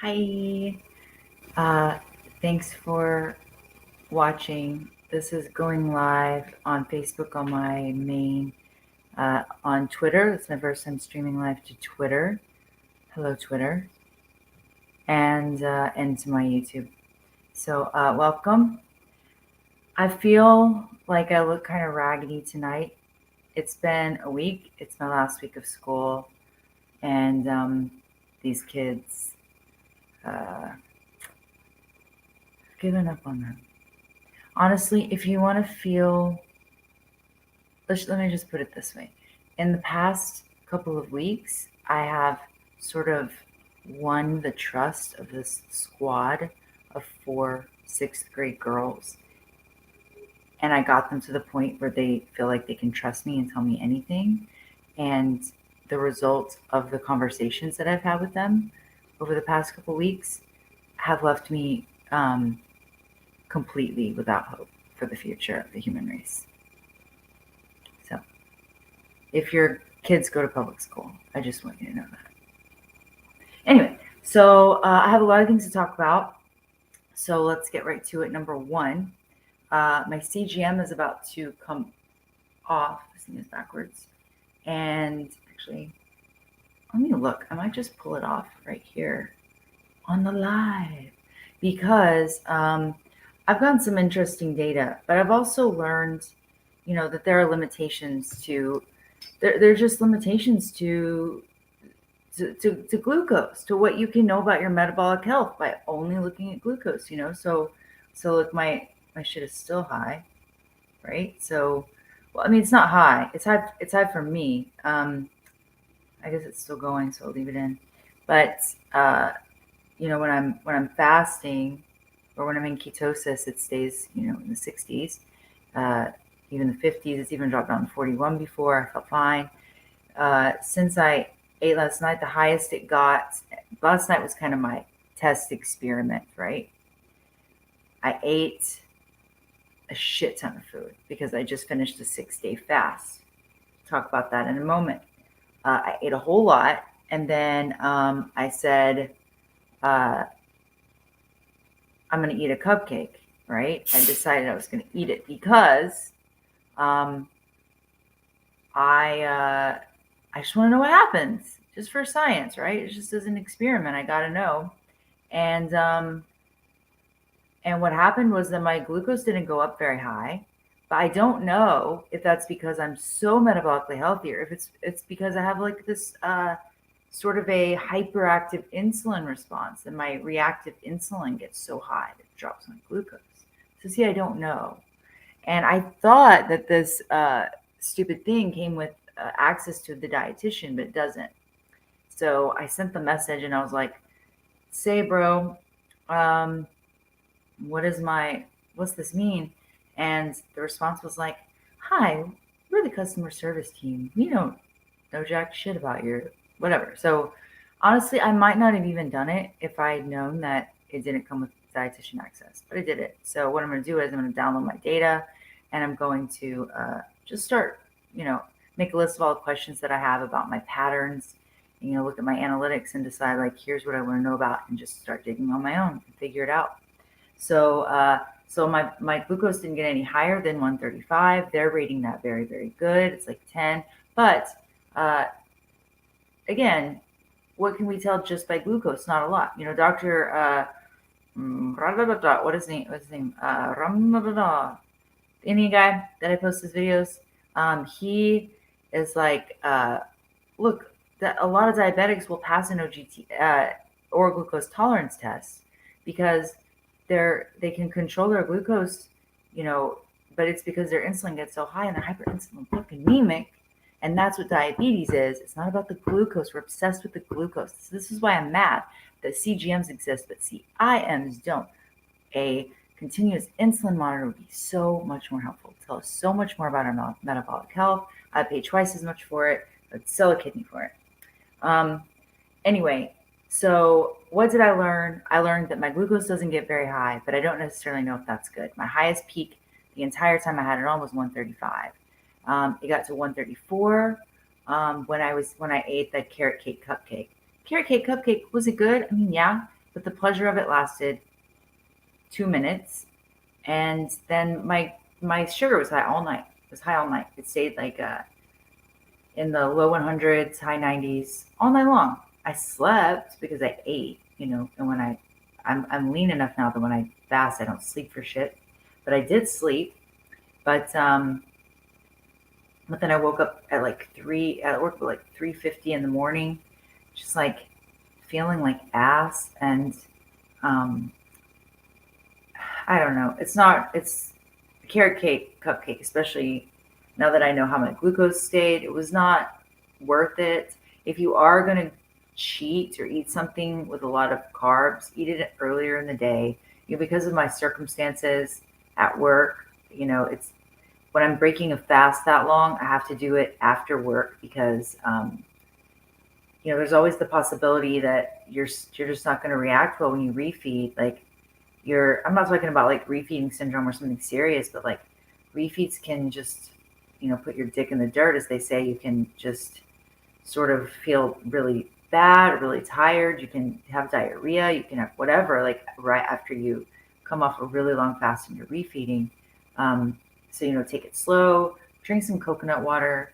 Hi. Uh, Thanks for watching. This is going live on Facebook on my main, on Twitter. It's my first time streaming live to Twitter. Hello, Twitter. And to my YouTube. So, welcome. I feel like I look kind of raggedy tonight. It's been a week. It's my last week of school. And these kids, I've given up on them. Honestly, if you want to feel, let me just put it this way. In the past couple of weeks, I have sort of won the trust of this squad of 4 6th grade girls. And I got them to the point where they feel like they can trust me and tell me anything. And the result of the conversations that I've had with them over the past couple of weeks have left me completely without hope for the future of the human race. So, if your kids go to public school, I just want you to know that. Anyway, so I have a lot of things to talk about. So let's get right to it. Number one, my CGM is about to come off. This thing is backwards. And actually, let me look. I might just pull it off right here on the live because I've gotten some interesting data, but I've also learned, that there are limitations to, there are just limitations to glucose, to what you can know about your metabolic health by only looking at glucose, So look, my shit is still high, right? So, well, I mean, it's not high. It's high for me. I guess it's still going, so I'll leave it in. But when I'm fasting or when I'm in ketosis, it stays, in the 60s, even the 50s. It's even dropped down to 41 before. I felt fine. Since I ate last night, the highest it got, last night was kind of my test experiment, right? I ate a shit ton of food because I just finished a 6-day fast. Talk about that in a moment. I ate a whole lot, and then I said, I'm going to eat a cupcake, right? I decided I was going to eat it because I just want to know what happens, just for science, right? It's just as an experiment. I got to know. And what happened was that my glucose didn't go up very high, but I don't know if that's because I'm so metabolically healthy, or if it's because I have like this sort of a hyperactive insulin response, and my reactive insulin gets so high that it drops my glucose. So see, I don't know, and I thought that this stupid thing came with access to the dietitian, but it doesn't. So I sent the message, and I was like, "Say, bro, um, what's this mean?" And the response was like, "Hi, we're the customer service team. We don't know jack shit about your whatever." So honestly, I might not have even done it if I had known that it didn't come with dietitian access, but I did it. So what I'm going to do is I'm going to download my data, and I'm going to just start, make a list of all the questions that I have about my patterns, and, look at my analytics and decide, like, here's what I want to know about, and just start digging on my own and figure it out. So my glucose didn't get any higher than 135. They're rating that very, very good. It's like 10. But again, what can we tell just by glucose? Not a lot. Dr. What is his name? What's his name? Indian guy that I post his videos. He is like, look, that a lot of diabetics will pass an OGT, oral glucose tolerance test, because they can control their glucose, but it's because their insulin gets so high and they're hyperinsulinemic. And that's what diabetes is. It's not about the glucose. We're obsessed with the glucose. This is why I'm mad that CGMs exist, but CIMs don't. A continuous insulin monitor would be so much more helpful. Tell us so much more about our metabolic health. I pay twice as much for it. I'd sell a kidney for it. Anyway, so what did I learn? I learned that my glucose doesn't get very high, but I don't necessarily know if that's good. My highest peak the entire time I had it on was 135. It got to 134 when I ate that carrot cake cupcake. Carrot cake cupcake, was it good? I mean, yeah, but the pleasure of it lasted 2 minutes, and then my sugar was high all night. It was high all night. It stayed like in the low 100s, high 90s all night long. I slept because I ate, and when I'm lean enough now that when I fast, I don't sleep for shit. But I did sleep. But then I woke up at like at work at like 3:50 in the morning, just like feeling like ass. And um, I don't know. It's a carrot cake, cupcake, especially now that I know how my glucose stayed. It was not worth it. If you are going to cheat or eat something with a lot of carbs, eat it earlier in the day. Because of my circumstances at work, it's when I'm breaking a fast that long, I have to do it after work because, there's always the possibility that you're just not going to react well when you refeed. Like I'm not talking about like refeeding syndrome or something serious, but like refeeds can just, put your dick in the dirt, as they say. You can just sort of feel really bad, really tired. You can have diarrhea. You can have whatever, like right after you come off a really long fast and you're refeeding. So, take it slow, drink some coconut water,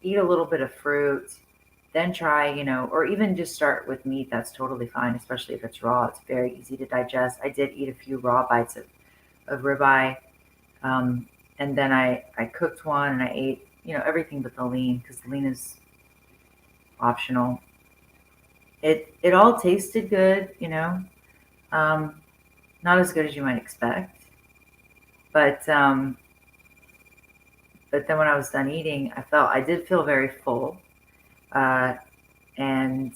eat a little bit of fruit, then try, or even just start with meat. That's totally fine, especially if it's raw. It's very easy to digest. I did eat a few raw bites of ribeye. And then I cooked one and I ate, everything but the lean, because the lean is optional. It all tasted good, not as good as you might expect. But then when I was done eating, I did feel very full. And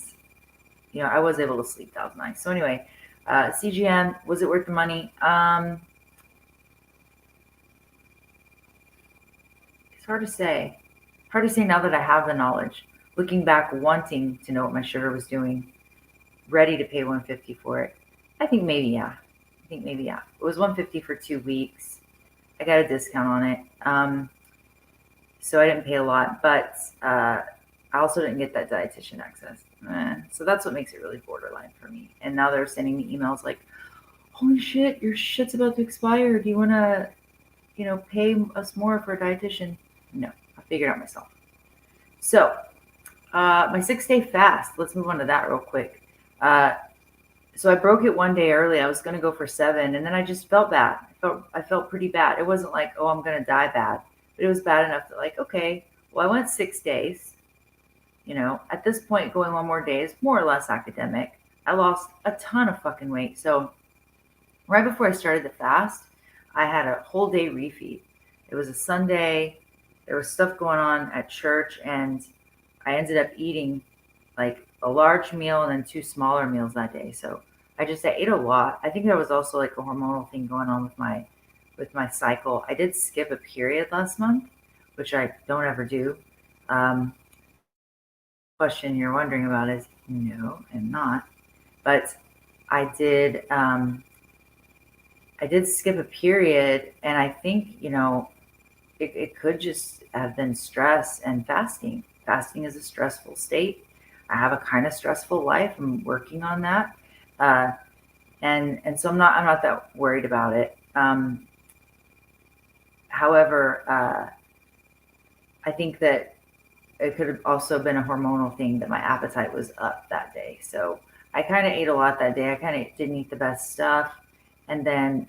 I was able to sleep. That was nice. So anyway, CGM, was it worth the money? It's hard to say. Hard to say now that I have the knowledge. Looking back, wanting to know what my sugar was doing, ready to pay 150 for it. I think maybe yeah. It was 150 for 2 weeks. I got a discount on it. So I didn't pay a lot, but I also didn't get that dietitian access. So that's what makes it really borderline for me. And now they're sending me emails like, holy shit, your shit's about to expire. Do you want to, pay us more for a dietitian? No, I figured it out myself. So my 6-day fast, let's move on to that real quick. So I broke it one day early. I was going to go for 7, and then I just felt bad. I felt pretty bad. It wasn't like, oh, I'm going to die bad, but it was bad enough that like, okay, well, I went 6 days. At this point, going one more day is more or less academic. I lost a ton of fucking weight. So right before I started the fast, I had a whole day refeed. It was a Sunday. There was stuff going on at church, and I ended up eating like a large meal and then 2 smaller meals that day. So I ate a lot. I think there was also like a hormonal thing going on with my cycle. I did skip a period last month, which I don't ever do. Question you're wondering about is no, I'm not. But I did skip a period, and I think, it could just have been stress and fasting. Fasting is a stressful state. I have a kind of stressful life. I'm working on that. And so I'm not that worried about it. However, I think that it could have also been a hormonal thing that my appetite was up that day. So I kind of ate a lot that day. I kind of didn't eat the best stuff. And then,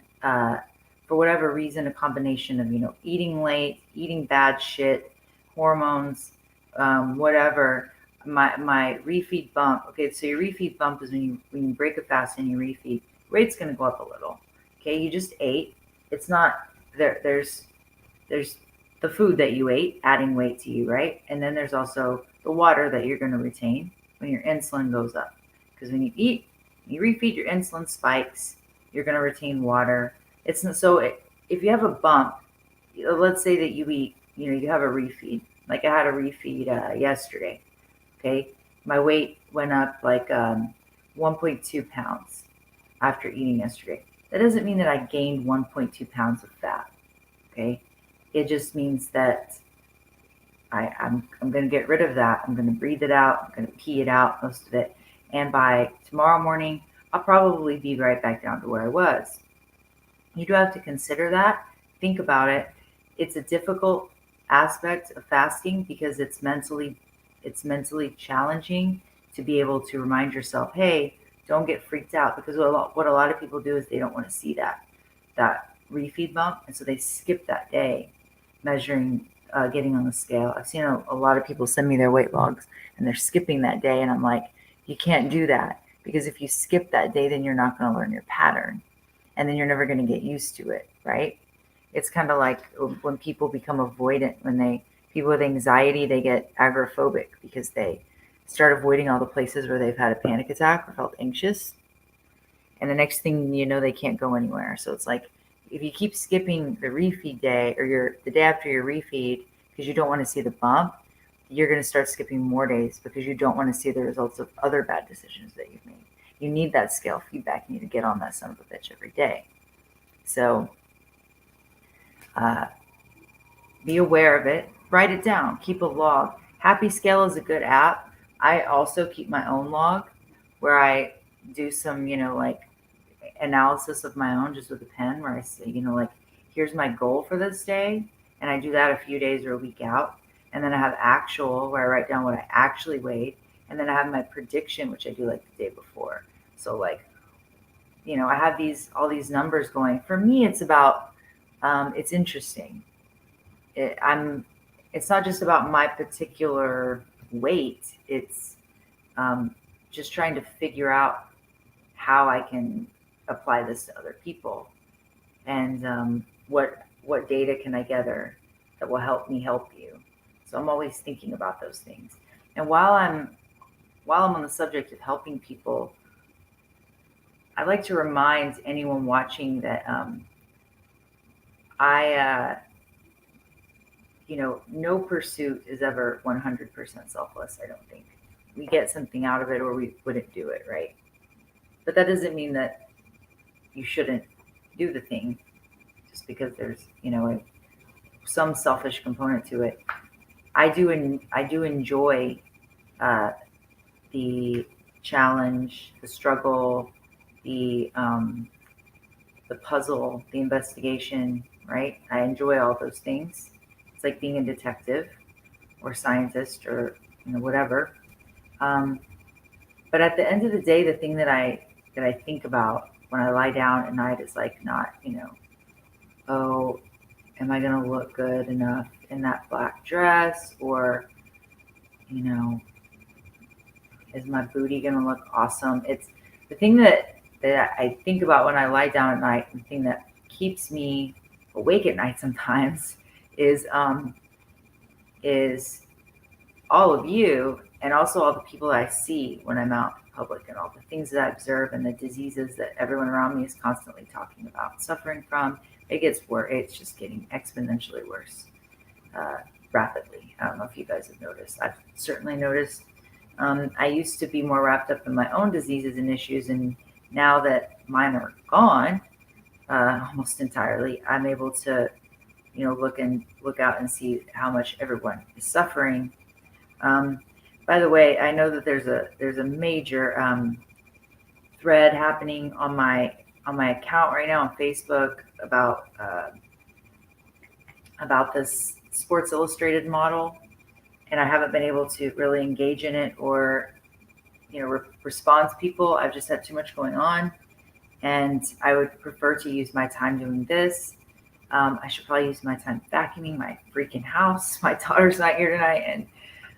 for whatever reason, a combination of, eating late, eating bad shit, hormones, whatever, my refeed bump. Okay, so your refeed bump is when you break a fast and you refeed, weight's going to go up a little. Okay, you just ate. It's not there. There's the food that you ate adding weight to you, right? And then there's also the water that you're going to retain when your insulin goes up. Because when you eat, you refeed, your insulin spikes. You're going to retain water. If you have a bump, let's say that you eat, you have a refeed. Like I had a refeed yesterday. Okay, my weight went up like 1.2 pounds after eating yesterday. That doesn't mean that I gained 1.2 pounds of fat. Okay, it just means that I'm going to get rid of that. I'm going to breathe it out. I'm going to pee it out, most of it, And by tomorrow morning, I'll probably be right back down to where I was. You do have to consider that. Think about it. It's a difficult aspect of fasting because it's mentally challenging to be able to remind yourself, hey, don't get freaked out, because what a lot of people do is they don't want to see that refeed bump, and so they skip that day measuring, getting on the scale. I've seen a lot of people send me their weight logs and they're skipping that day, and I'm like, you can't do that, because if you skip that day, then you're not going to learn your pattern, and then you're never going to get used to it, right? It's kind of like when people become avoidant, people with anxiety, they get agoraphobic because they start avoiding all the places where they've had a panic attack or felt anxious. And the next thing you know, they can't go anywhere. So it's like, if you keep skipping the refeed day, or the day after your refeed, because you don't want to see the bump, you're going to start skipping more days because you don't want to see the results of other bad decisions that you've made. You need that scale feedback. You need to get on that son of a bitch every day. So uh, be aware of it. Write it down. Keep a log. Happy Scale is a good app. I also keep my own log where I do some, like analysis of my own, just with a pen, where I say, like, here's my goal for this day. And I do that a few days or a week out. And then I have actual, where I write down what I actually weighed. And then I have my prediction, which I do like the day before. So like, I have all these numbers going. For me, it's about, it's interesting. It's not just about my particular weight. It's just trying to figure out how I can apply this to other people, and what data can I gather that will help me help you. So I'm always thinking about those things. And while I'm on the subject of helping people, I like to remind anyone watching that I no pursuit is ever 100% selfless. I don't think we get something out of it, or we wouldn't do it, right? But that doesn't mean that you shouldn't do the thing just because there's some selfish component to it. I do enjoy uh, the challenge, the struggle, the puzzle, the investigation. Right? I enjoy all those things. It's like being a detective or scientist, or whatever. Um, but at the end of the day, the thing that I think about when I lie down at night is like, not, oh, am I going to look good enough in that black dress? Or, you know, is my booty going to look awesome? It's the thing that I think about when I lie down at night. The thing that keeps me awake at night sometimes is all of you, and also all the people that I see when I'm out in public, and all the things that I observe, and the diseases that everyone around me is constantly talking about, suffering from. It gets worse. It's just getting exponentially worse, rapidly. I don't know if you guys have noticed. I've certainly noticed. I used to be more wrapped up in my own diseases and issues, and now that mine are gone, almost entirely, I'm able to, look out and see how much everyone is suffering. Um, by the way, I know that there's a major thread happening on my account right now on Facebook about this Sports Illustrated model, and I haven't been able to really engage in it, or respond to people. I've just had too much going on, and I would prefer to use my time doing this. I should probably use my time vacuuming my freaking house. My daughter's not here tonight, and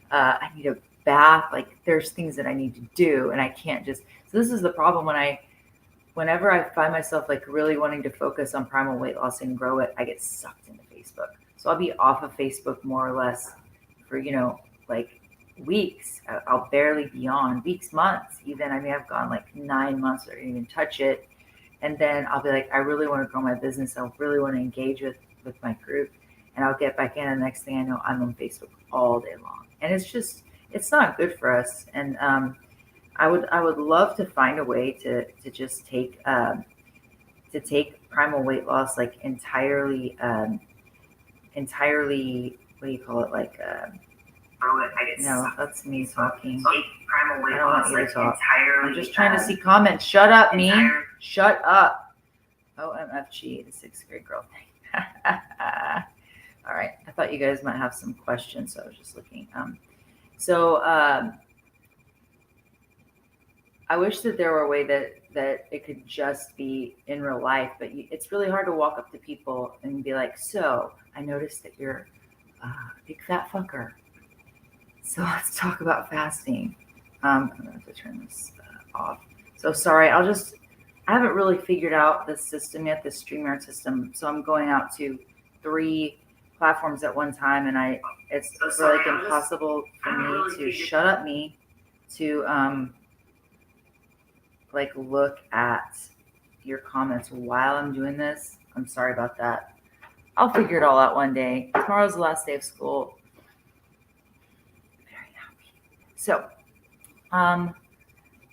I need a bath. Like, there's things that I need to do, and I can't just. So this is the problem whenever I find myself like really wanting to focus on primal weight loss and grow it, I get sucked into Facebook. So I'll be off of Facebook more or less for like weeks. I'll barely be on, weeks, months, even. I mean, I've gone like 9 months or even touch it. And then I'll be like, I really want to grow my business. I really want to engage with my group. And I'll get back in. And the next thing I know, I'm on Facebook all day long. And it's not good for us. And I would love to find a way to just take primal weight loss like entirely, what do you call it, like No, that's me talking. I don't want you to talk. I'm just trying to see comments. Shut up, me. Shut up. OMFG, the sixth grade girl thing. All right. I thought you guys might have some questions, so I was just looking. I wish that there were a way that it could just be in real life, but it's really hard to walk up to people and be like, so I noticed that you're a big fat fucker. So let's talk about fasting. I'm going to have to turn this off. So sorry, I haven't really figured out the system yet, the StreamYard system. So I'm going out to 3 platforms at one time, and it's really impossible for me to shut up to look at your comments while I'm doing this. I'm sorry about that. I'll figure it all out one day. Tomorrow's the last day of school. Very happy. So,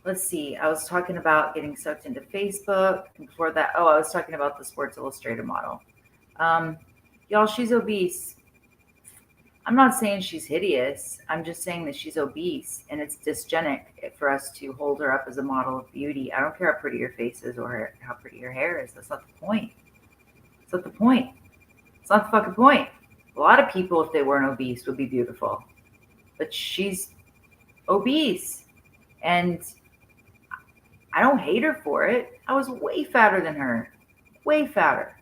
let's see. I was talking about getting sucked into Facebook. And before that, I was talking about the Sports Illustrated model. Y'all, she's obese. I'm not saying she's hideous. I'm just saying that she's obese, and it's dysgenic for us to hold her up as a model of beauty. I don't care how pretty your face is or how pretty your hair is. That's not the point. It's not the point. It's not the fucking point. A lot of people, if they weren't obese, would be beautiful. But she's obese, and I don't hate her for it. I was way fatter than her. Way fatter.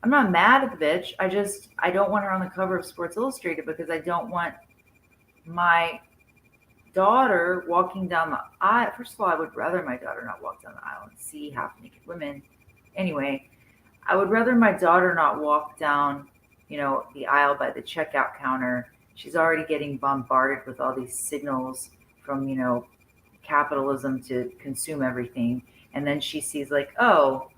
I'm not mad at the bitch. I don't want her on the cover of Sports Illustrated because I don't want my daughter walking down the aisle. First of all, I would rather my daughter not walk down the aisle and see half-naked women. Anyway, I would rather my daughter not walk down, the aisle by the checkout counter. She's already getting bombarded with all these signals from, capitalism to consume everything. And then she sees oh,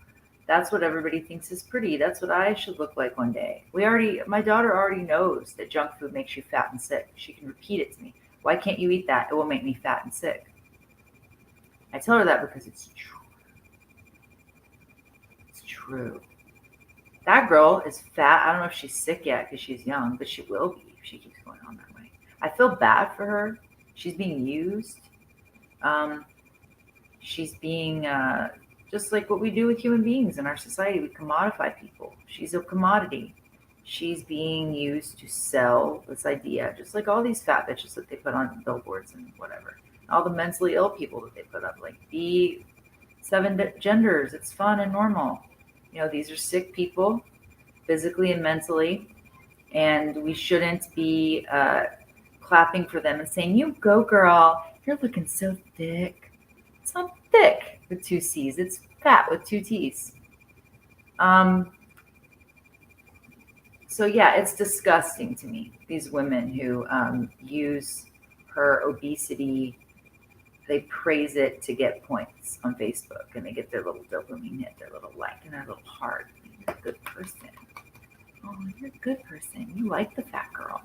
that's what everybody thinks is pretty. That's what I should look like one day. My daughter already knows that junk food makes you fat and sick. She can repeat it to me. Why can't you eat that? It will make me fat and sick. I tell her that because it's true. It's true. That girl is fat. I don't know if she's sick yet because she's young, but she will be if she keeps going on that way. I feel bad for her. She's being used. She's being just like what we do with human beings in our society. We commodify people. She's a commodity. She's being used to sell this idea, just like all these fat bitches that they put on billboards and whatever. All the mentally ill people that they put up, be 7 genders. It's fun and normal. These are sick people, physically and mentally, and we shouldn't be clapping for them and saying, "You go, girl. You're looking so thick." It's not thick with 2 C's. It's fat with 2 T's. So yeah, it's disgusting to me. These women who use her obesity, they praise it to get points on Facebook, and they get their little dopamine hit, their little like, and their little heart. You're a good person. Oh, you're a good person. You like the fat girl.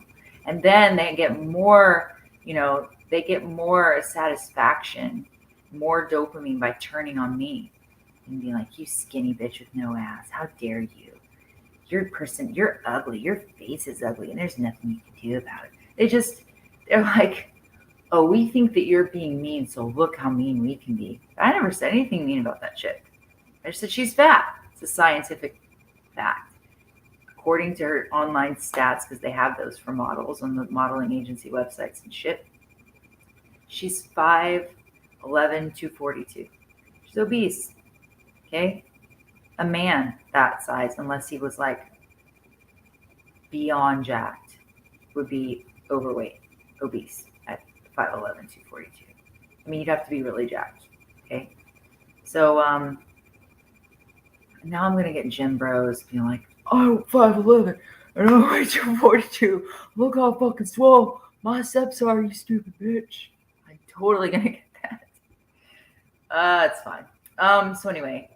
And then they get more, more satisfaction, more dopamine by turning on me and being like, "You skinny bitch with no ass. How dare you? You're ugly. Your face is ugly, and there's nothing you can do about it." They're like, "Oh, we think that you're being mean, so look how mean we can be." I never said anything mean about that chick. I just said she's fat. It's a scientific fact. According to her online stats, because they have those for models on the modeling agency websites and shit, she's 5'11", 242. She's obese. Okay? A man that size, unless he was beyond jacked, would be overweight, obese at 5'11", 242. I mean, you'd have to be really jacked. Okay? So now I'm going to get gym bros being like, "Oh, 5'11", and I'm only 242. Look how fucking swole my steps are, you stupid bitch." I'm totally going to get that. It's fine. So anyway,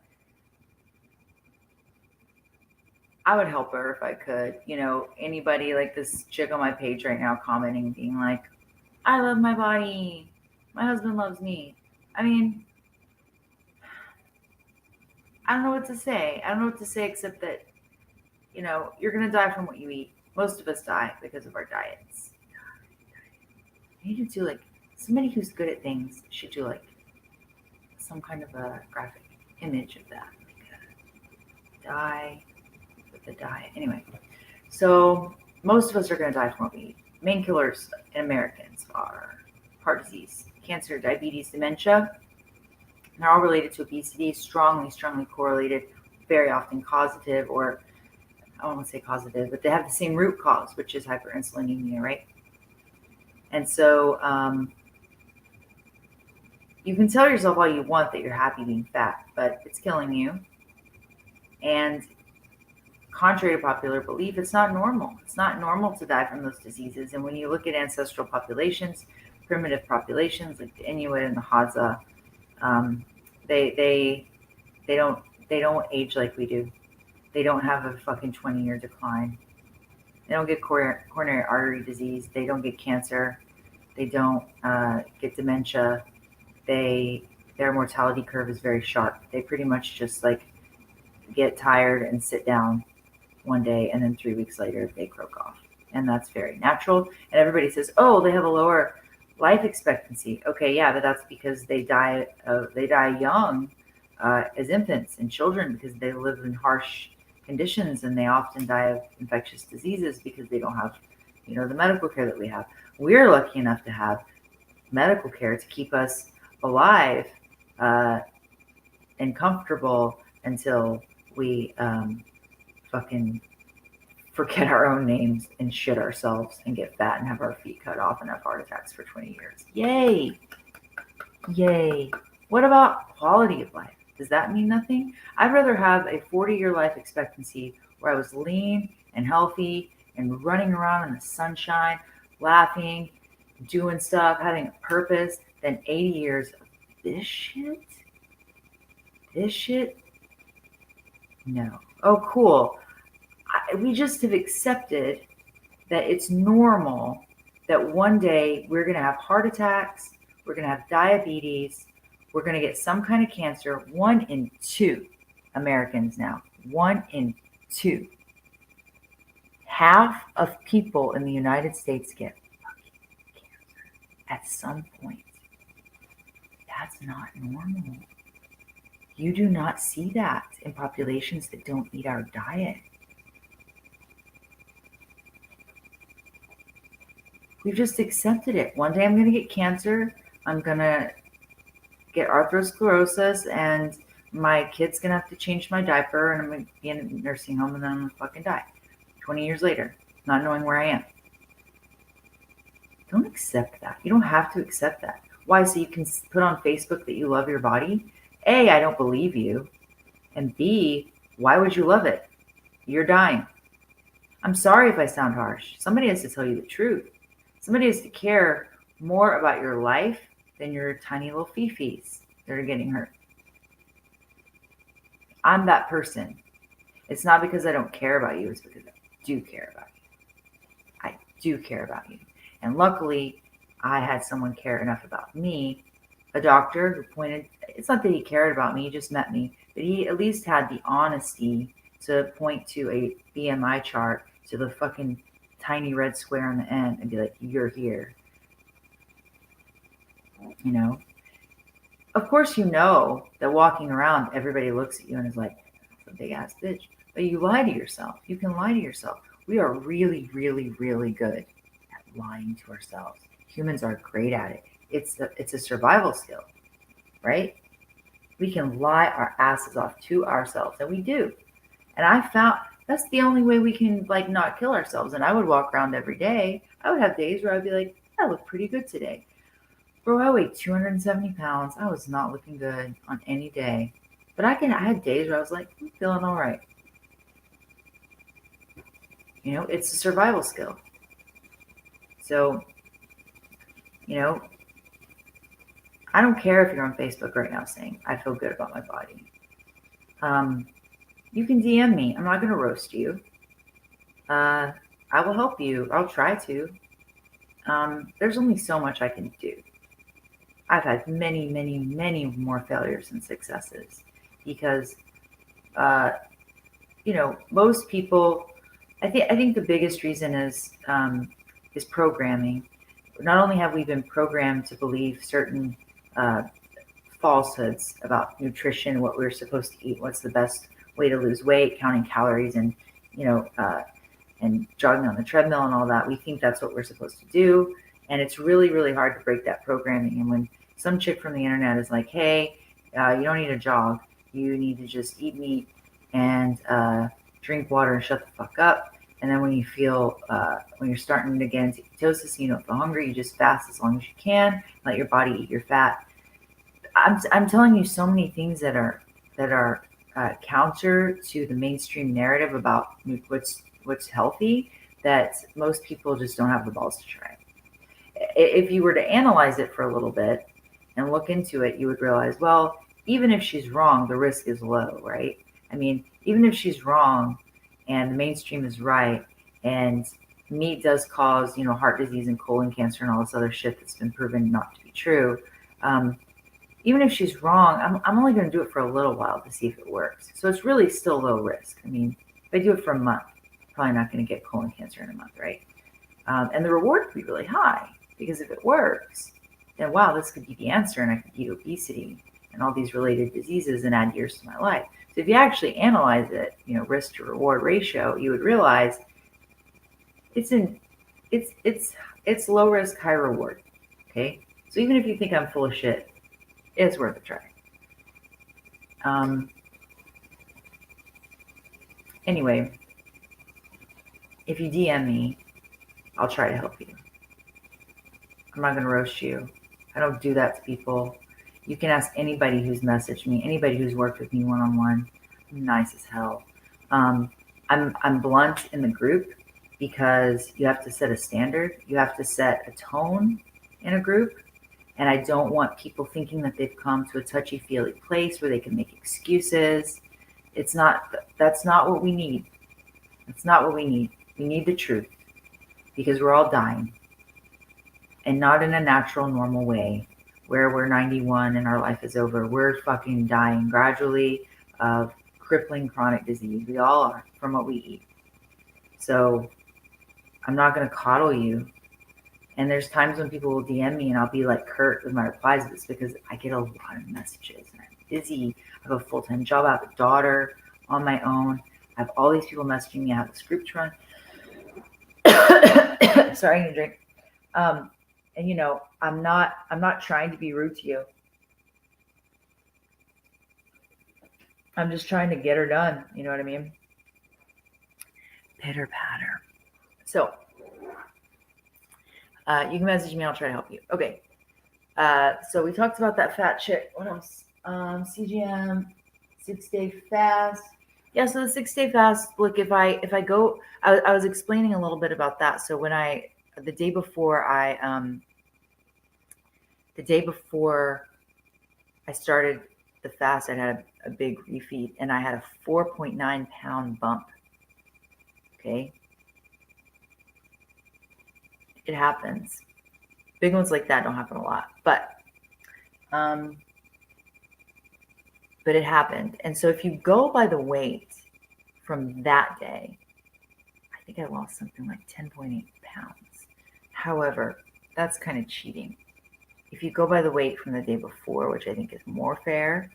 I would help her if I could. Anybody like this chick on my page right now commenting, being like, "I love my body. My husband loves me." I mean, I don't know what to say. I don't know what to say except that, you're going to die from what you eat. Most of us die because of our diets. I need to do like somebody who's good at things should do like some kind of a graphic image of that, like a die with the die. Anyway, so most of us are going to die from what we eat. Main killers in Americans are heart disease, cancer, diabetes, dementia. They're all related to obesity, strongly correlated, very often causative, or I don't want to say causative, but they have the same root cause, which is hyperinsulinemia, right? And so you can tell yourself all you want that you're happy being fat, but it's killing you. And contrary to popular belief, it's not normal. It's not normal to die from those diseases. And when you look at ancestral populations, primitive populations like the Inuit and the Hadza, they they don't they don't age like we do. They don't have a fucking 20-year decline. They don't get coronary artery disease. They don't get cancer. They don't get dementia. Their mortality curve is very sharp. They pretty much just like get tired and sit down one day, and then 3 weeks later they croak off, and that's very natural. And everybody says, "Oh, they have a lower life expectancy." Okay, yeah, but that's because they die young as infants and children because they live in harsh conditions, and they often die of infectious diseases because they don't have, the medical care that we have. We're lucky enough to have medical care to keep us alive and comfortable until we fucking forget our own names and shit ourselves and get fat and have our feet cut off and have heart attacks for 20 years. Yay! Yay! What about quality of life? Does that mean nothing? I'd rather have a 40-year life expectancy where I was lean and healthy and running around in the sunshine, laughing, doing stuff, having a purpose, than 80 years of this shit. This shit? No. Oh, cool. We just have accepted that it's normal that one day we're going to have heart attacks, we're going to have diabetes, we're going to get some kind of cancer. 1 in 2 Americans now. 1 in 2. Half of people in the United States get fucking cancer at some point. That's not normal. You do not see that in populations that don't eat our diet. We've just accepted it. One day I'm going to get cancer. I'm going to get atherosclerosis, and my kid's going to have to change my diaper, and I'm going to be in a nursing home, and then I'm going to fucking die 20 years later, not knowing where I am. Don't accept that. You don't have to accept that. Why? So you can put on Facebook that you love your body? A, I don't believe you. And B, why would you love it? You're dying. I'm sorry if I sound harsh. Somebody has to tell you the truth. Somebody has to care more about your life than your tiny little fifis that are getting hurt. I'm that person. It's not because I don't care about you. It's because I do care about you. I do care about you. And luckily, I had someone care enough about me, a doctor who pointed, it's not that he cared about me, he just met me, but he at least had the honesty to point to a BMI chart to the fucking tiny red square on the end and be like, you're here. Of course, that walking around, everybody looks at you and is like, that's a big ass bitch. But you lie to yourself. You can lie to yourself. We are really, really, really good at lying to ourselves. Humans are great at it. It's a survival skill, right? We can lie our asses off to ourselves, and we do. And I found that's the only way we can not kill ourselves. And I would walk around every day. I would have days where I'd be like, I look pretty good today. Bro, I weighed 270 pounds. I was not looking good on any day. But I had days where I was like, I'm feeling all right. It's a survival skill. So, I don't care if you're on Facebook right now saying, I feel good about my body. You can DM me. I'm not going to roast you. I will help you. I'll try to. There's only so much I can do. I've had many, many, many more failures than successes because, most people, I think the biggest reason is programming. not only have we been programmed to believe certain falsehoods about nutrition, what we're supposed to eat, what's the best way to lose weight, counting calories, and you know, and jogging on the treadmill and all that. We think that's what we're supposed to do, and it's really, really hard to break that programming. And when some chick from the internet is like, "Hey, you don't need to jog. You need to just eat meat and drink water and shut the fuck up." And then when you feel, when you're starting to get into ketosis, you don't feel hungry, you just fast as long as you can, let your body eat your fat. I'm telling you so many things that are counter to the mainstream narrative about what's healthy, that most people just don't have the balls to try. If you were to analyze it for a little bit and look into it, you would realize, well, even if she's wrong, the risk is low, right? I mean, even if she's wrong and the mainstream is right, and meat does cause, heart disease and colon cancer and all this other shit that's been proven not to be true. Even if she's wrong, I'm only going to do it for a little while to see if it works. So it's really still low risk. I mean, if I do it for a month, probably not going to get colon cancer in a month, right? And the reward could be really high, because if it works, then wow, this could be the answer, and I could beat obesity and all these related diseases and add years to my life. So if you actually analyze it, risk to reward ratio, you would realize it's low risk, high reward. Okay, so even if you think I'm full of shit, it's worth a try. Anyway, if you DM me, I'll try to help you. I'm not going to roast you. I don't do that to people. You can ask anybody who's messaged me, anybody who's worked with me one-on-one. I'm nice as hell. I'm blunt in the group because you have to set a standard. You have to set a tone in a group. And I don't want people thinking that they've come to a touchy-feely place where they can make excuses. That's not what we need. That's not what we need. We need the truth, because we're all dying. And not in a natural, normal way where we're 91 and our life is over. We're fucking dying gradually of crippling chronic disease. We all are, from what we eat. So I'm not going to coddle you. And there's times when people will DM me and I'll be like curt with my replies. It's because I get a lot of messages and I'm busy. I have a full-time job. I have a daughter on my own. I have all these people messaging me. I have this group to run. Sorry, I need a drink. And I'm not trying to be rude to you. I'm just trying to get her done. You know what I mean? Pitter patter. So you can message me. I'll try to help you. Okay. So we talked about that fat chick. What else? CGM, 6-day fast. Yeah. So the 6-day fast. Look, if I go, I was explaining a little bit about that. So when the day before I started the fast, I had a big refeed and I had a 4.9 pound bump. Okay. It happens. Big ones like that don't happen a lot, but it happened. And so if you go by the weight from that day, I think I lost something like 10.8 pounds. However, that's kind of cheating. If you go by the weight from the day before, which I think is more fair,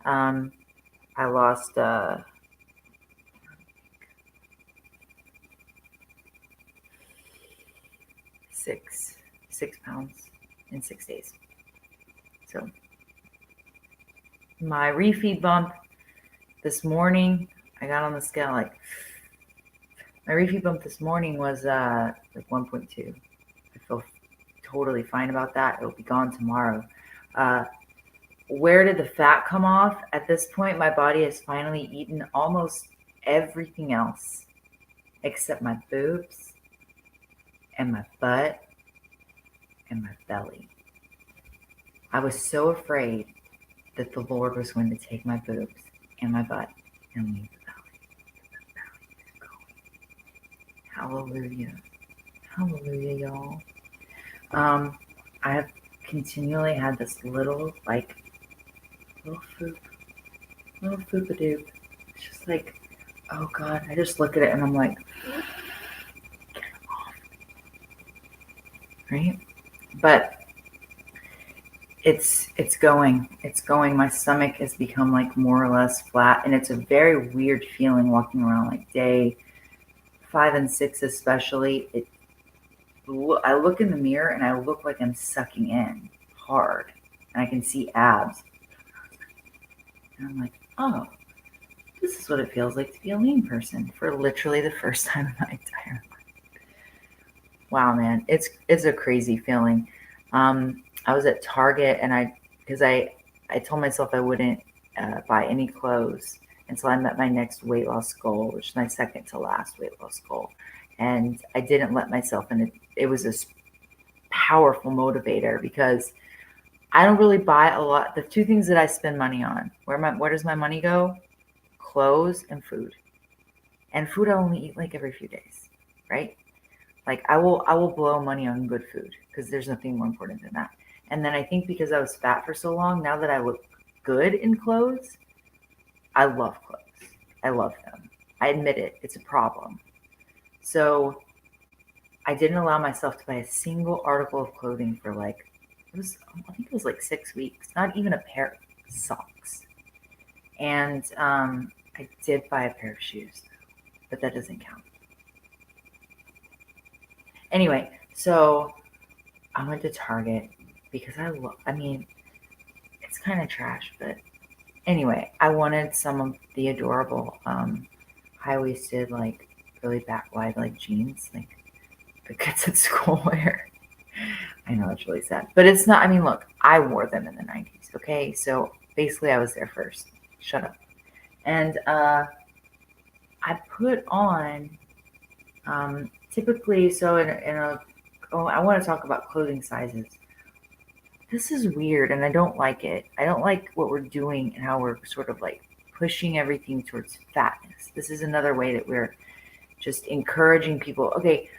I lost 6 pounds in 6 days. So my refeed bump this morning, I got on the scale my refeed bump this morning was like 1.2. I feel totally fine about that. It'll be gone tomorrow. Where did the fat come off? At this point, my body has finally eaten almost everything else except my boobs and my butt and my belly. I was so afraid that the Lord was going to take my boobs and my butt and leave the belly. The belly is going. Hallelujah. Hallelujah, y'all. I have continually had this little foop-a-doop. It's just like, oh God, I just look at it and I'm like, get it off. right? But it's going. It's going. My stomach has become like more or less flat, and it's a very weird feeling walking around like day 5 and 6 especially. I look in the mirror and I look like I'm sucking in hard, and I can see abs. And I'm like, oh, this is what it feels like to be a lean person for literally the first time in my entire life. Wow, man, it's a crazy feeling. I was at Target and I told myself I wouldn't buy any clothes until I met my next weight loss goal, which is my second to last weight loss goal, and I didn't let myself, and it was this powerful motivator because I don't really buy a lot. The two things that I spend money on, where does my money go? Clothes and food. And food I only eat like every few days, right? Like I will blow money on good food because there's nothing more important than that. And then I think because I was fat for so long, now that I look good in clothes, I love clothes. I love them. I admit it. It's a problem. So I didn't allow myself to buy a single article of clothing for like I think it was like 6 weeks, not even a pair of socks. And I did buy a pair of shoes, but that doesn't count. Anyway, so I went to Target because I mean, it's kind of trash, but anyway, I wanted some of the adorable high-waisted, like really back wide, like jeans, like the kids at school wear. I know it's really sad, but it's not. I mean, look, I wore them in the 90s, okay? So basically, I was there first. Shut up. And I put on typically, so I want to talk about clothing sizes. This is weird and I don't like it. I don't like what we're doing and how we're sort of like pushing everything towards fatness. This is another way that we're just encouraging people. Okay,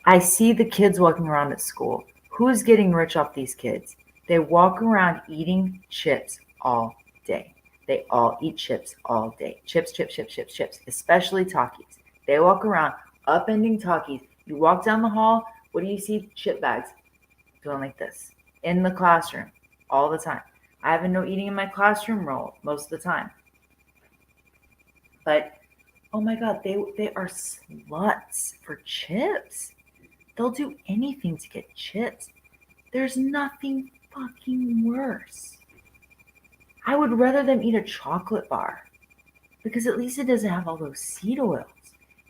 I see the kids walking around at school. Who's getting rich off these kids? They walk around eating chips all day. They all eat chips all day. Chips, chips, chips, chips, chips, especially Takis. They walk around upending Takis. You walk down the hall, what do you see? Chip bags doing like this in the classroom all the time. I have a no eating in my classroom role most of the time. But oh my God, they are sluts for chips. They'll do anything to get chips. There's nothing fucking worse. I would rather them eat a chocolate bar because at least it doesn't have all those seed oils.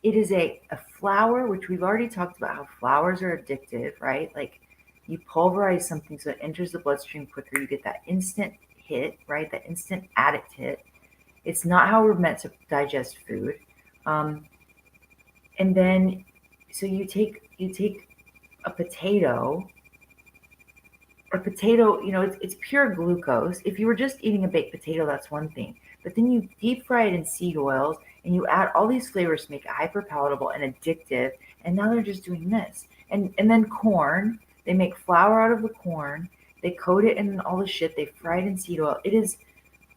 It is a flour, which we've already talked about how flours are addictive, right? Like you pulverize something so it enters the bloodstream quicker. You get that instant hit, right? That instant addict hit. It's not how we're meant to digest food. And then, so you take a potato, it's pure glucose. If you were just eating a baked potato, that's one thing. But then you deep fry it in seed oils and you add all these flavors to make it hyper palatable and addictive. And now they're just doing this. And then corn, they make flour out of the corn. They coat it in all the shit. They fry it in seed oil. It is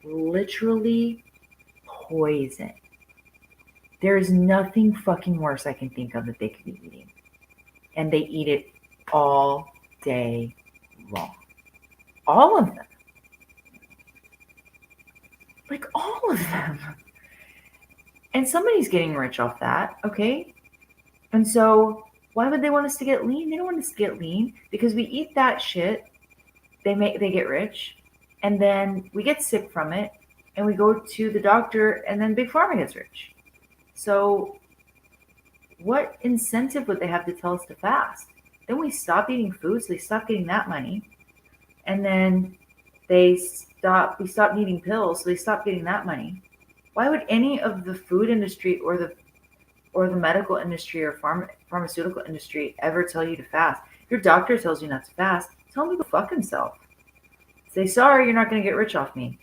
literally poison. There is nothing fucking worse I can think of that they could be eating. And they eat it all day long. All of them. Like all of them. And somebody's getting rich off that, okay? And so why would they want us to get lean? They don't want us to get lean because we eat that shit. They get rich, and then we get sick from it, and we go to the doctor, and then Big Pharma gets rich. So what incentive would they have to tell us to fast? Then we stop eating food, so they stop getting that money. And then we stop needing pills, so they stop getting that money. Why would any of the food industry or the medical industry or pharmaceutical industry ever tell you to fast? If your doctor tells you not to fast, tell him to go fuck himself. Say, sorry, you're not going to get rich off me.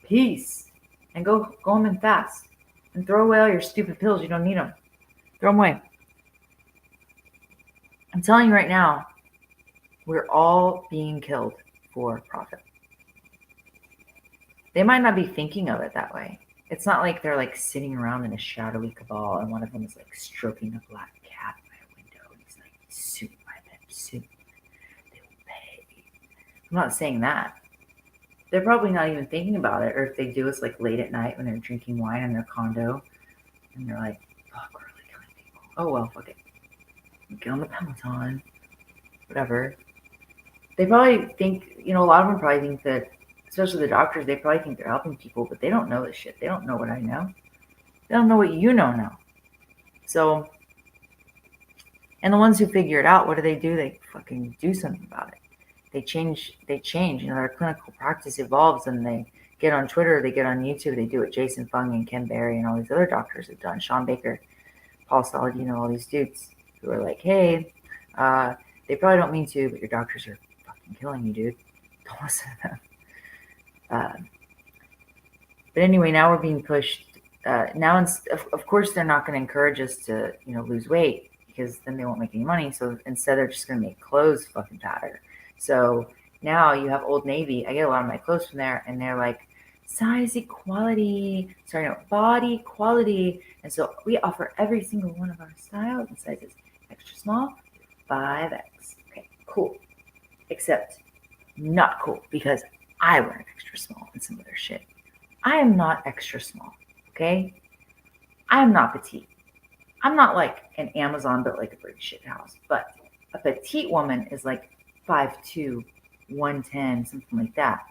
Peace. And go home and fast. And throw away all your stupid pills. You don't need them. Throw them away. I'm telling you right now, we're all being killed for profit. They might not be thinking of it that way. It's not like they're like sitting around in a shadowy cabal and one of them is like stroking a black cat by a window and he's like, soup, my pet, soup. I'm not saying that. They're probably not even thinking about it. Or if they do, it's like late at night when they're drinking wine in their condo and they're like, fuck, we're really killing people. Oh, well, fuck it. Get on the Peloton, whatever. They probably think, a lot of them probably think that, especially the doctors, they probably think they're helping people, but they don't know this shit. They don't know what I know. They don't know what you know now. So, and the ones who figure it out, what do? They fucking do something about it. They change. Their clinical practice evolves and they get on Twitter, they get on YouTube, they do what Jason Fung and Ken Berry and all these other doctors have done. Sean Baker, Paul Saladino, all these dudes who are like, hey, they probably don't mean to, but your doctors are fucking killing you, dude. Don't listen to them. But anyway, now we're being pushed. Now, of course, they're not going to encourage us to, lose weight because then they won't make any money. So instead, they're just going to make clothes fucking fatter. So now you have Old Navy. I get a lot of my clothes from there, and they're like, size equality. Sorry, no, body equality. And so we offer every single one of our styles and sizes. Extra small, 5X. Okay, cool. Except not cool because I wear an extra small in some of their shit. I am not extra small, okay? I am not petite. I'm not like an Amazon built like a British shit house, but a petite woman is like 5'2", 110, something like that.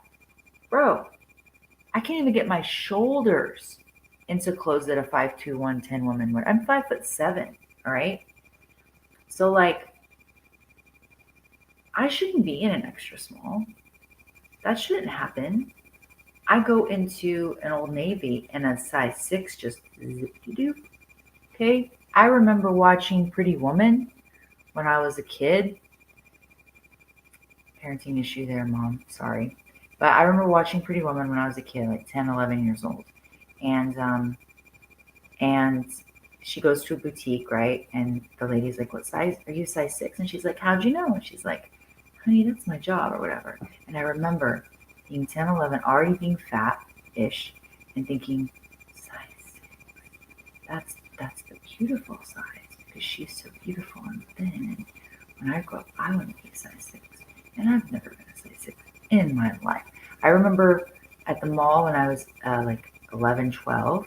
Bro, I can't even get my shoulders into clothes that a 5'2", 110 woman would. I'm 5'7", all right? So like, I shouldn't be in an extra small. That shouldn't happen. I go into an Old Navy and a size 6 just zip-de-doo. Okay? I remember watching Pretty Woman when I was a kid. Parenting issue there, Mom. Sorry. But I remember watching Pretty Woman when I was a kid, like 10, 11 years old. And she goes to a boutique, right? And the lady's like, what size? Are you size 6? And she's like, how'd you know? And she's like, honey, that's my job or whatever. And I remember being 10, 11, already being fat-ish and thinking, size 6. That's the beautiful size because she's so beautiful and thin. And when I grow up, I want to be a size 6. And I've never been a size 6 in my life. I remember at the mall when I was like 11, 12,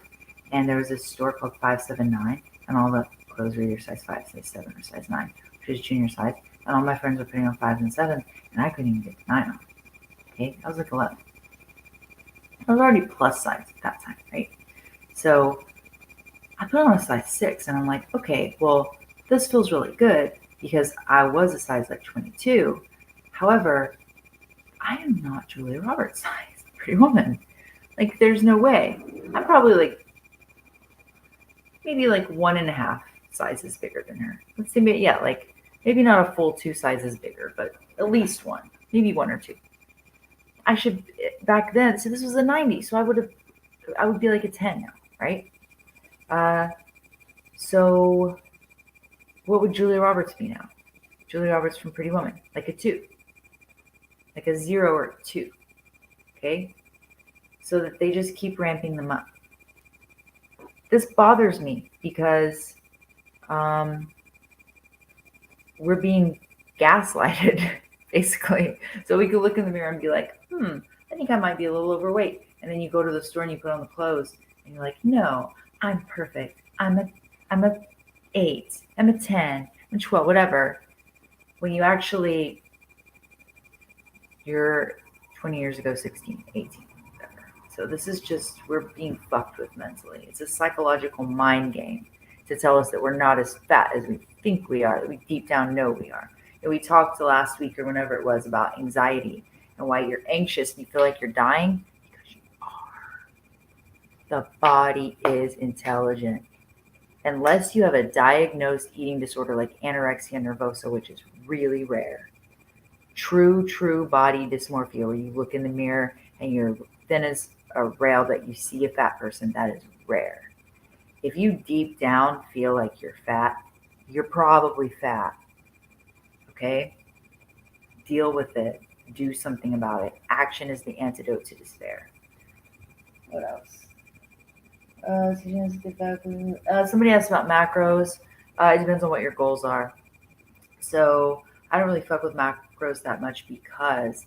and there was this store called 579, and all the clothes were either size 5, size 7, or size 9, which is junior size. And all my friends were putting on 5s and 7s, and I couldn't even get 9 on. Okay, I was like 11. I was already plus size at that time, right? So I put on a size 6, and I'm like, okay, well, this feels really good because I was a size like 22. However, I am not Julia Roberts' size, Pretty Woman. Like, there's no way. I'm probably like, maybe like 1.5 sizes bigger than her. Let's say, yeah, like maybe not a full 2 sizes bigger, but at least 1, maybe 1 or 2. I should, back then, so this was a 90, so I would be like a 10 now, right? So what would Julia Roberts be now? Julia Roberts from Pretty Woman, like a 2, like a 0 or a 2, okay? So that they just keep ramping them up. This bothers me because we're being gaslighted, basically. So we could look in the mirror and be like, I think I might be a little overweight. And then you go to the store and you put on the clothes and you're like, no, I'm perfect. I'm a 8. I'm a 10. I'm 12, whatever. When you actually, you're 20 years ago, 16, 18, whatever. So this is just, we're being fucked with mentally. It's a psychological mind game to tell us that we're not as fat as we think we are, that we deep down know we are. And we talked last week or whenever it was about anxiety and why you're anxious and you feel like you're dying because you are. The body is intelligent. Unless you have a diagnosed eating disorder like anorexia nervosa, which is really rare. True body dysmorphia, where you look in the mirror and you're thin as a rail that you see a fat person, that is rare. If you deep down feel like you're fat, you're probably fat. Okay? Deal with it. Do something about it. Action is the antidote to despair. What else? Somebody asked about macros. It depends on what your goals are. So I don't really fuck with macros that much because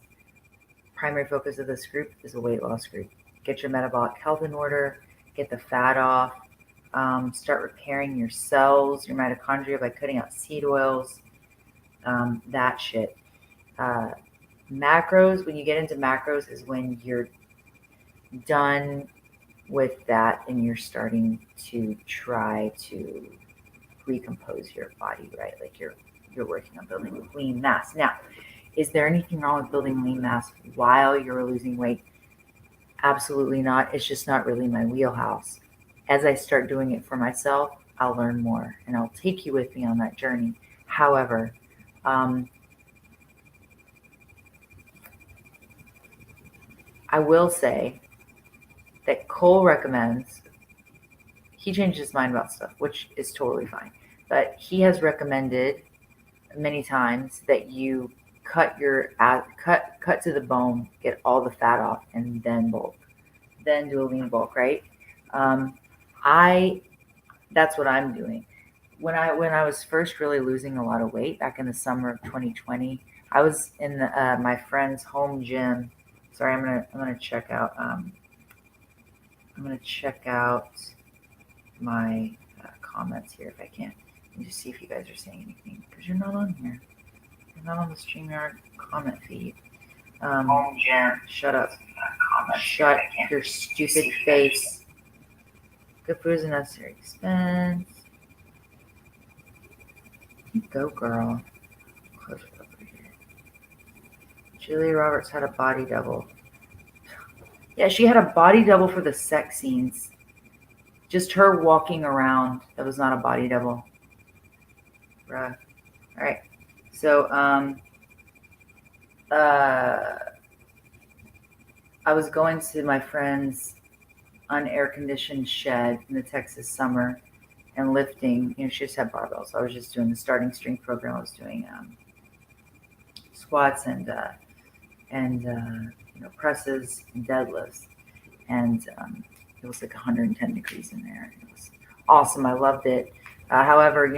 primary focus of this group is a weight loss group. Get your metabolic health in order, get the fat off, start repairing your cells, your mitochondria by cutting out seed oils, that shit. Macros, when you get into macros, is when you're done with that and you're starting to try to recompose your body, right? Like you're working on building lean mass. Now, is there anything wrong with building lean mass while you're losing weight? Absolutely not. It's just not really my wheelhouse. As I start doing it for myself, I'll learn more and I'll take you with me on that journey. However, I will say that Cole recommends, he changed his mind about stuff, which is totally fine. But he has recommended many times that you cut to the bone, get all the fat off, and then bulk. Then do a lean bulk, right? That's what I'm doing. When I was first really losing a lot of weight back in the summer of 2020, I was in my friend's home gym. Sorry, I'm gonna check out. I'm gonna check out my comments here if I can, and just see if you guys are saying anything, because you're not on here. You're not on the StreamYard comment feed. Home gym. Shut up. Shut your stupid face. Good food is a necessary expense. Go, girl. Close it over here. Julia Roberts had a body double. Yeah, she had a body double for the sex scenes. Just her walking around. That was not a body double. Bruh. All right. So, I was going to my friend's unair-conditioned shed in the Texas summer and lifting. She just had barbells. So I was just doing the starting strength program. I was doing squats and presses and deadlifts, and it was like 110 degrees in there. It was awesome. I loved it. However,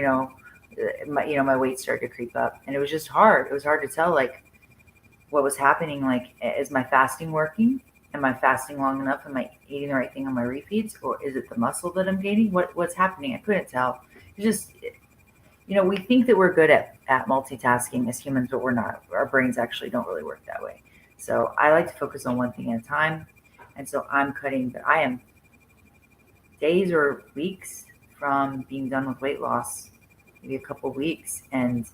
my weight started to creep up, and it was just hard. It was hard to tell like what was happening. Like, is my fasting working? Am I fasting long enough? Am I eating the right thing on my refeeds, or is it the muscle that I'm gaining? What's happening? I couldn't tell. It's just, we think that we're good at multitasking as humans, but we're not. Our brains actually don't really work that way. So I like to focus on one thing at a time. And so I'm cutting, but I am days or weeks from being done with weight loss, maybe a couple weeks. And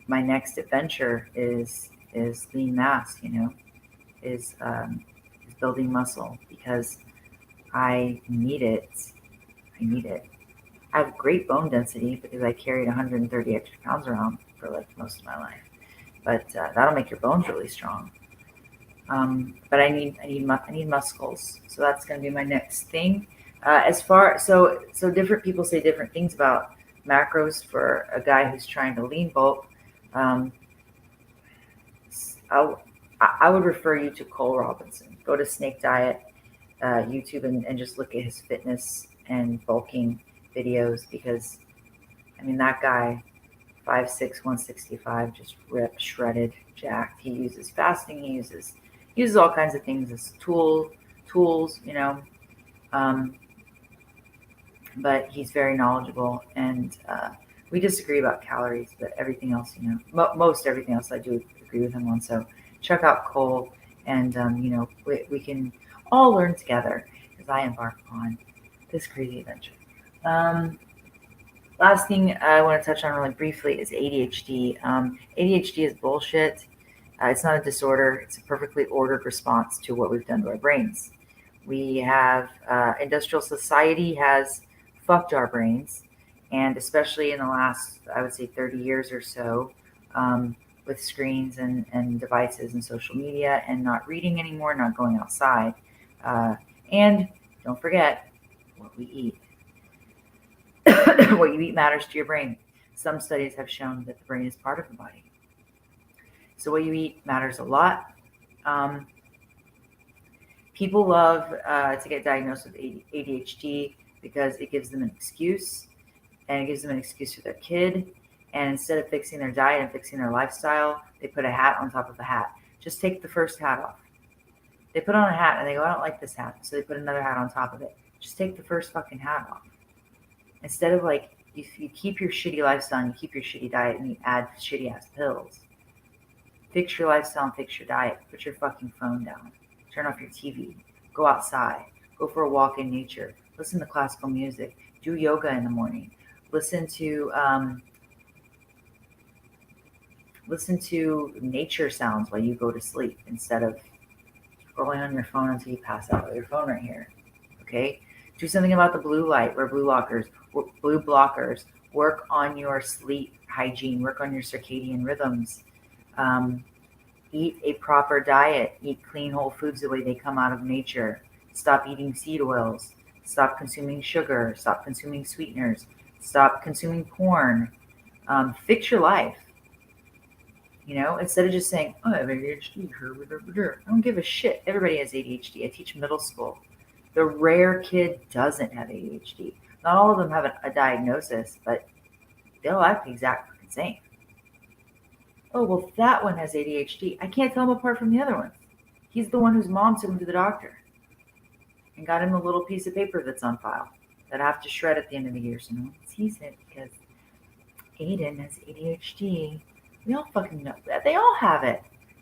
my next adventure is lean mass, is building muscle, because I need it. I have great bone density because I carried 130 extra pounds around for like most of my life. But that'll make your bones really strong. But I need muscles, so that's going to be my next thing. So different people say different things about macros for a guy who's trying to lean bulk. I would refer you to Cole Robinson. Go to Snake Diet YouTube and just look at his fitness and bulking videos, because that guy, 5'6", 165, just ripped, shredded, jacked. He uses fasting. He uses all kinds of things as tools, but he's very knowledgeable, and we disagree about calories, but everything else, most everything else I do agree with him on. So check out Cole, and we can all learn together as I embark on this crazy adventure. Last thing I want to touch on really briefly is ADHD. ADHD is bullshit. It's not a disorder. It's a perfectly ordered response to what we've done to our brains. We have industrial society has fucked our brains, and especially in the last, I would say, 30 years or so, with screens and devices and social media, and not reading anymore, not going outside. And don't forget what we eat. What you eat matters to your brain. Some studies have shown that the brain is part of the body. So what you eat matters a lot. People love to get diagnosed with ADHD because it gives them an excuse, and it gives them an excuse for their kid. And instead of fixing their diet and fixing their lifestyle, they put a hat on top of the hat. Just take the first hat off. They put on a hat and they go, I don't like this hat. So they put another hat on top of it. Just take the first fucking hat off. Instead of like, you keep your shitty lifestyle and you keep your shitty diet and you add shitty ass pills. Fix your lifestyle and fix your diet. Put your fucking phone down. Turn off your TV. Go outside. Go for a walk in nature. Listen to classical music. Do yoga in the morning. Listen to nature sounds while you go to sleep instead of scrolling on your phone until you pass out with your phone right here. Okay? Do something about the blue light, wear blue blockers, work on your sleep hygiene, work on your circadian rhythms. Eat a proper diet, eat clean whole foods the way they come out of nature. Stop eating seed oils, stop consuming sugar, stop consuming sweeteners, stop consuming porn. Fix your life. Instead of just saying, oh, I have ADHD. I don't give a shit. Everybody has ADHD. I teach middle school. The rare kid doesn't have ADHD. Not all of them have a diagnosis, but they all act the exact same. Oh, well, that one has ADHD. I can't tell him apart from the other ones. He's the one whose mom took him to the doctor and got him a little piece of paper that's on file that I have to shred at the end of the year so no one sees it because Aiden has ADHD. We all fucking know that. They all have it.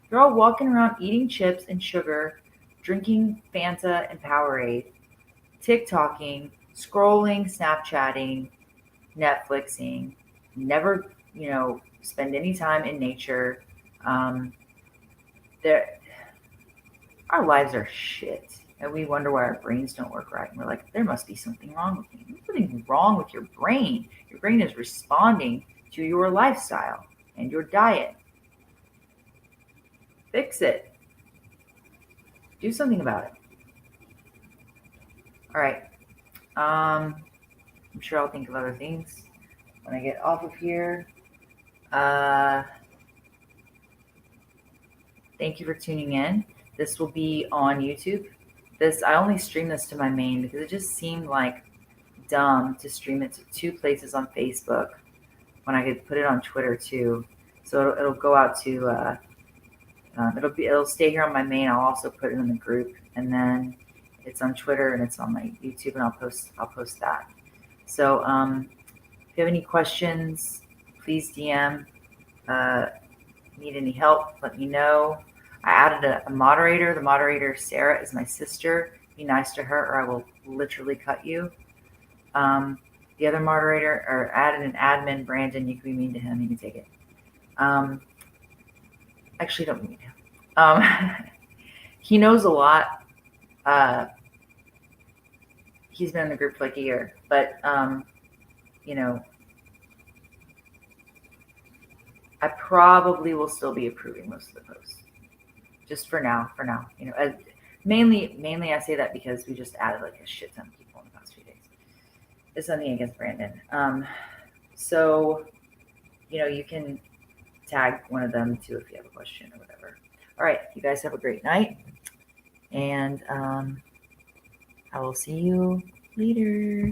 They're all walking around eating chips and sugar, drinking Fanta and Powerade, TikToking, scrolling, Snapchatting, Netflixing, never, spend any time in nature. Our lives are shit. And we wonder why our brains don't work right. And we're like, there must be something wrong with me. There's nothing wrong with your brain. Your brain is responding to your lifestyle and your diet. Fix it. Do something about it. All right. I'm sure I'll think of other things when I get off of here. Thank you for tuning in. This will be on YouTube. I only stream this to my main because it just seemed like dumb to stream it to two places on Facebook when I could put it on Twitter too. So it'll go out to it'll stay here on my main. I'll also put it in the group, and then it's on Twitter and it's on my YouTube, and I'll post that. So if you have any questions, please DM. Need any help, let me know. I added a moderator. The moderator, Sarah, is my sister. Be nice to her or I will literally cut you. The other moderator, or added an admin, Brandon, you can be mean to him. You can take it. Actually, don't be mean to him. He knows a lot. He's been in the group for like a year. But, I probably will still be approving most of the posts. Just for now. Mainly I say that because we just added like a shit ton of people in the past few days. It's nothing against Brandon. So, you can tag one of them too if you have a question or whatever. All right, you guys have a great night, and I will see you later.